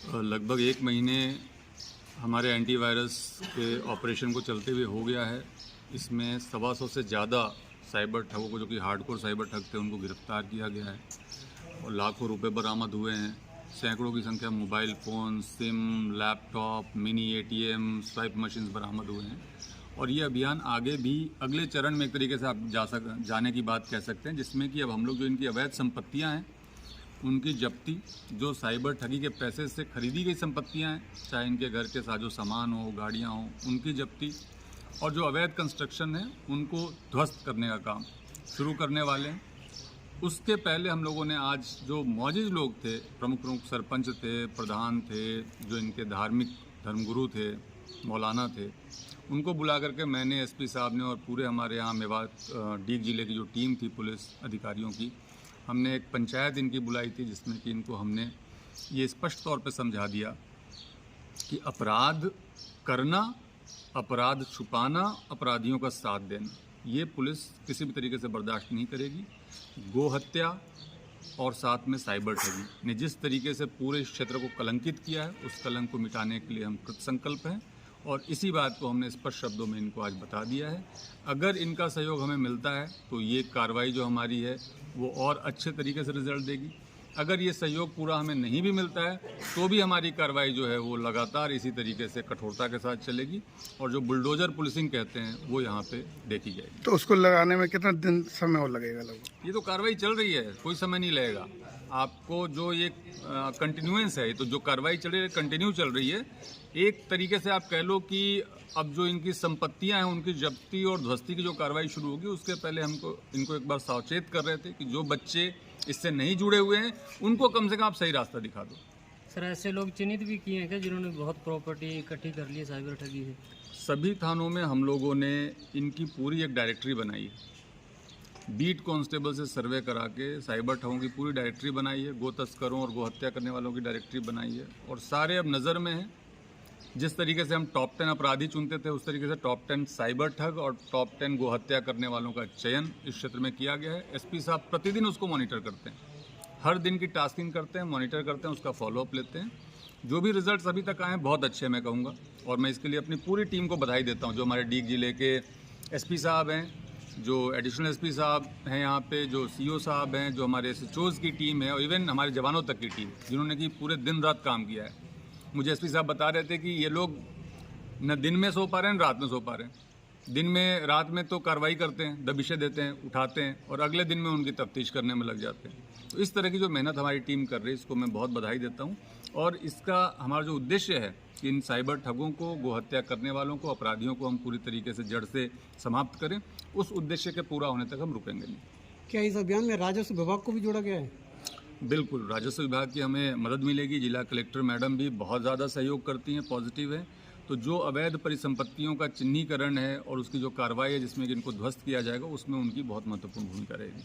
लगभग 1 महीने हमारे एंटीवायरस के ऑपरेशन को चलते हुए हो गया है। इसमें 125 से ज़्यादा साइबर ठगों को, जो कि हार्डकोर साइबर ठग थे, उनको गिरफ्तार किया गया है और लाखों रुपए बरामद हुए हैं। सैकड़ों की संख्या mobile phone, SIM, laptop, mini ATM, swipe machines बरामद हुए हैं। और ये अभियान आगे भी अगले चरण में एक तरीके से आप जाने की बात कह सकते हैं, जिसमें कि अब हम लोग जो इनकी अवैध संपत्तियाँ हैं उनकी जब्ती, जो साइबर ठगी के पैसे से खरीदी गई संपत्तियां हैं, चाहे इनके घर के साजो सामान हो, गाड़ियां हो, उनकी जब्ती, और जो अवैध कंस्ट्रक्शन है उनको ध्वस्त करने का काम शुरू करने वाले हैं। उसके पहले हम लोगों ने आज जो मौजूद लोग थे, प्रमुख प्रमुख सरपंच थे, प्रधान थे, जो इनके धार्मिक धर्मगुरु थे, मौलाना थे, उनको बुला करके मैंने, SP साहब ने और पूरे हमारे यहाँ मेवात डीग जिले की जो टीम थी पुलिस अधिकारियों की, हमने एक पंचायत इनकी बुलाई थी, जिसमें कि इनको हमने ये स्पष्ट तौर पे समझा दिया कि अपराध करना, अपराध छुपाना, अपराधियों का साथ देना, ये पुलिस किसी भी तरीके से बर्दाश्त नहीं करेगी। गो हत्या और साथ में साइबर ठगी ने जिस तरीके से पूरे क्षेत्र को कलंकित किया है, उस कलंक को मिटाने के लिए हम कृत संकल्प हैं और इसी बात को हमने स्पष्ट शब्दों में इनको आज बता दिया है। अगर इनका सहयोग हमें मिलता है तो ये कार्रवाई जो हमारी है वो और अच्छे तरीके से रिजल्ट देगी। अगर ये सहयोग पूरा हमें नहीं भी मिलता है तो भी हमारी कार्रवाई जो है वो लगातार इसी तरीके से कठोरता के साथ चलेगी और जो बुलडोजर पुलिसिंग कहते हैं वो यहाँ पे देखी जाएगी। तो उसको लगाने में कितना दिन समय और लगेगा लगभग? ये तो कार्रवाई चल रही है, कोई समय नहीं लगेगा। आपको जो ये कंटिन्यूएंस है, तो जो कार्रवाई चल रही है कंटिन्यू चल रही है। एक तरीके से आप कह लो कि अब जो इनकी संपत्तियां हैं उनकी जब्ती और ध्वस्ती की जो कार्रवाई शुरू होगी, उसके पहले इनको एक बार सावचेत कर रहे थे कि जो बच्चे इससे नहीं जुड़े हुए हैं उनको कम से कम आप सही रास्ता दिखा दो। सर, ऐसे लोग चिन्हित भी किए हैं क्या जिन्होंने बहुत प्रॉपर्टी इकट्ठी कर ली है साइबर ठगी से? सभी थानों में हम लोगों ने इनकी पूरी एक डायरेक्टरी बनाई है। बीट कांस्टेबल से सर्वे करा के साइबर ठगों की पूरी डायरेक्टरी बनाई है, गो तस्करों और गो हत्या करने वालों की डायरेक्टरी बनाई है और सारे अब नज़र में हैं। जिस तरीके से हम टॉप 10 अपराधी चुनते थे, उस तरीके से टॉप 10 साइबर ठग और टॉप 10 गो हत्या करने वालों का चयन इस क्षेत्र में किया गया है। SP साहब प्रतिदिन उसको मॉनिटर करते हैं, हर दिन की टास्किंग करते हैं, मॉनिटर करते हैं, उसका फॉलोअप लेते हैं। जो भी रिजल्ट्स अभी तक आए हैं बहुत अच्छे मैं कहूँगा और मैं इसके लिए अपनी पूरी टीम को बधाई देता हूँ। जो हमारे डीग जिले के SP साहब हैं, जो एडिशनल SP साहब हैं यहाँ पे, जो CO साहब हैं, जो हमारे SHOs की टीम है और इवन हमारे जवानों तक की टीम, जिन्होंने कि पूरे दिन रात काम किया है। मुझे SP साहब बता रहे थे कि ये लोग न दिन में सो पा रहे हैं न रात में सो पा रहे हैं। दिन में, रात में तो कार्रवाई करते हैं, दबिशें देते हैं, उठाते हैं और अगले दिन में उनकी तफ्तीश करने में लग जाते हैं। तो इस तरह की जो मेहनत हमारी टीम कर रही है, इसको मैं बहुत बधाई देता हूँ और इसका हमारा जो उद्देश्य है कि इन साइबर ठगों को, गो हत्या करने वालों को, अपराधियों को हम पूरी तरीके से जड़ से समाप्त करें, उस उद्देश्य के पूरा होने तक हम रुकेंगे नहीं। क्या इस अभियान में राजस्व विभाग को भी जोड़ा गया है? बिल्कुल, राजस्व विभाग की हमें मदद मिलेगी। जिला कलेक्टर मैडम भी बहुत ज़्यादा सहयोग करती हैं, पॉजिटिव है। तो जो अवैध परिसंपत्तियों का चिन्हीकरण है और उसकी जो कार्रवाई है जिसमें कि इनको ध्वस्त किया जाएगा, उसमें उनकी बहुत महत्वपूर्ण भूमिका रहेगी।